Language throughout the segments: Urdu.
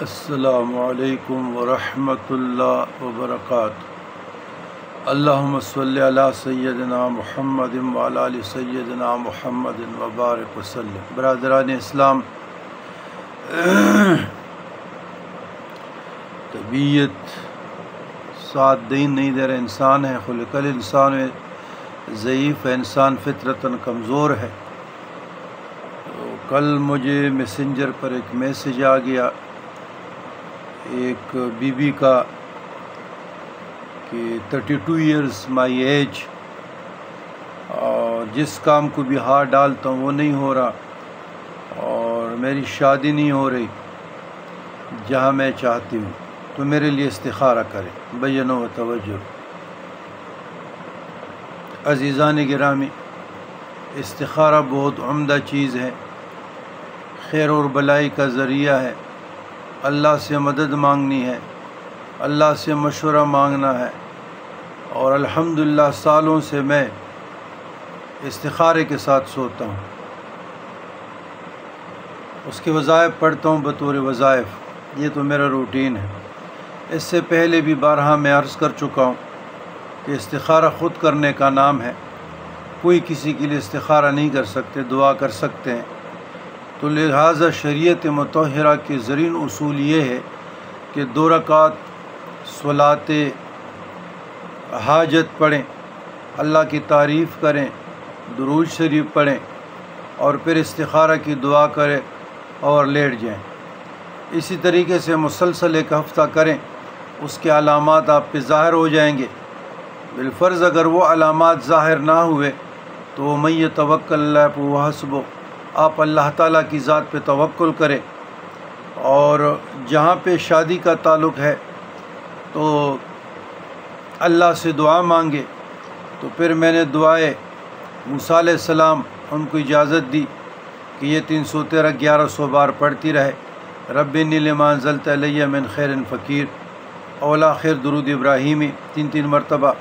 السلام علیکم ورحمۃ اللہ وبرکاتہ۔ اللہم صلی علی سیدنا محمد وعلی آل سیدنا محمد وبارک وسلم۔ برادران اسلام، طبیعت ساتھ نہیں دے رہا، انسان ہے، خلق الانسان ضعیف ہے، انسان فطرتاً کمزور ہے۔ تو کل مجھے میسنجر پر ایک میسیج آ گیا ایک بی بی کا کہ 32 ایئرس مائی ایج، اور جس کام کو بھی ہاتھ ڈالتا ہوں وہ نہیں ہو رہا، اور میری شادی نہیں ہو رہی جہاں میں چاہتی ہوں، تو میرے لیے استخارہ کریں، بین و توجہ۔ عزیزان گرامی، استخارہ بہت عمدہ چیز ہے، خیر اور بلائی کا ذریعہ ہے۔ اللہ سے مدد مانگنی ہے، اللہ سے مشورہ مانگنا ہے، اور الحمدللہ سالوں سے میں استخارے کے ساتھ سوتا ہوں، اس کے وظائف پڑھتا ہوں بطور وظائف، یہ تو میرا روٹین ہے۔ اس سے پہلے بھی بارہا میں عرض کر چکا ہوں کہ استخارہ خود کرنے کا نام ہے، کوئی کسی کے لیے استخارہ نہیں کر سکتے، دعا کر سکتے ہیں۔ تو لہٰذا شریعت مطہرہ کے زرین اصول یہ ہے کہ 2 رکعت صلاۃ حاجت پڑھیں، اللہ کی تعریف کریں، درود شریف پڑھیں، اور پھر استخارہ کی دعا کریں اور لیٹ جائیں۔ اسی طریقے سے مسلسل ایک ہفتہ کریں، اس کے علامات آپ پہ ظاہر ہو جائیں گے۔ بالفرض اگر وہ علامات ظاہر نہ ہوئے تو من یتوکل اللہ فہو حسبہ، آپ اللہ تعالیٰ کی ذات پہ توکل کریں۔ اور جہاں پہ شادی کا تعلق ہے تو اللہ سے دعا مانگے۔ تو پھر میں نے دعائے موسیٰ علیہ السلام ان کو اجازت دی کہ یہ 313 1100 بار پڑھتی رہے، رب انی لما انزلت الی من خیر فقیر، اولا خیر درود ابراہیمی 3 مرتبہ۔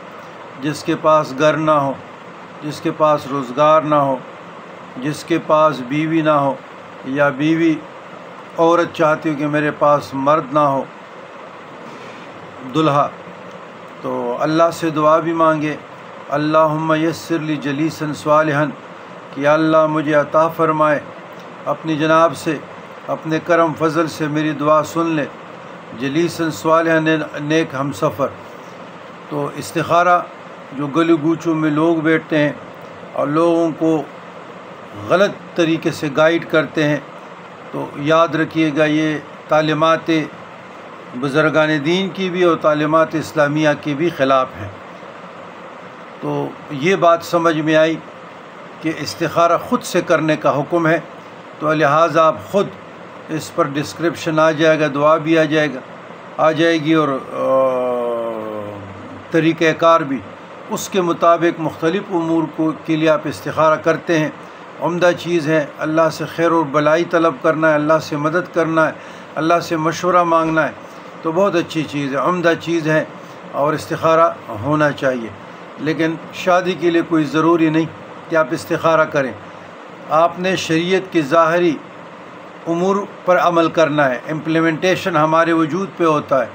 جس کے پاس گھر نہ ہو، جس کے پاس روزگار نہ ہو، جس کے پاس بیوی نہ ہو، یا بیوی عورت چاہتی ہو کہ میرے پاس مرد نہ ہو، دلہا، تو اللہ سے دعا بھی مانگے، اللہم یسر لی جلیسا صالحا، کہ یا اللہ مجھے عطا فرمائے اپنی جناب سے، اپنے کرم فضل سے میری دعا سن لے، جلیسا صالحا، نیک ہم سفر۔ تو استخارہ جو گلی گوچوں میں لوگ بیٹھتے ہیں اور لوگوں کو غلط طریقے سے گائیڈ کرتے ہیں، تو یاد رکھیے گا یہ تعلیمات بزرگان دین کی بھی اور تعلیمات اسلامیہ کی بھی خلاف ہیں۔ تو یہ بات سمجھ میں آئی کہ استخارہ خود سے کرنے کا حکم ہے، تو لہٰذا آپ خود اس پر ڈسکرپشن آ جائے گا، دعا بھی آ جائے گی، اور طریقہ کار بھی، اس کے مطابق مختلف امور کے لیے آپ استخارہ کرتے ہیں۔ عمدہ چیز ہے، اللہ سے خیر اور بلائی طلب کرنا ہے، اللہ سے مدد کرنا ہے، اللہ سے مشورہ مانگنا ہے، تو بہت اچھی چیز ہے، عمدہ چیز ہے، اور استخارہ ہونا چاہیے۔ لیکن شادی کے لیے کوئی ضروری نہیں کہ آپ استخارہ کریں، آپ نے شریعت کی ظاہری امور پر عمل کرنا ہے، امپلیمنٹیشن ہمارے وجود پہ ہوتا ہے،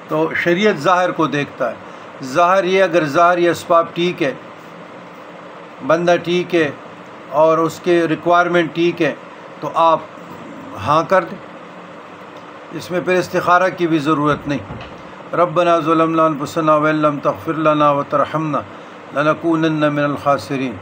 تو شریعت ظاہر کو دیکھتا ہے۔ ظاہر یہ، اگر ظاہری اسباب ٹھیک ہے، بندہ ٹھیک ہے، اور اس کے ریکوائرمنٹ ٹھیک ہے، تو آپ ہاں کر دیں، اس میں پھر استخارہ کی بھی ضرورت نہیں۔ ربنا ظلمنا انفسنا وان لم تغفر لنا وترحمنا لنکونن من الخاسرین۔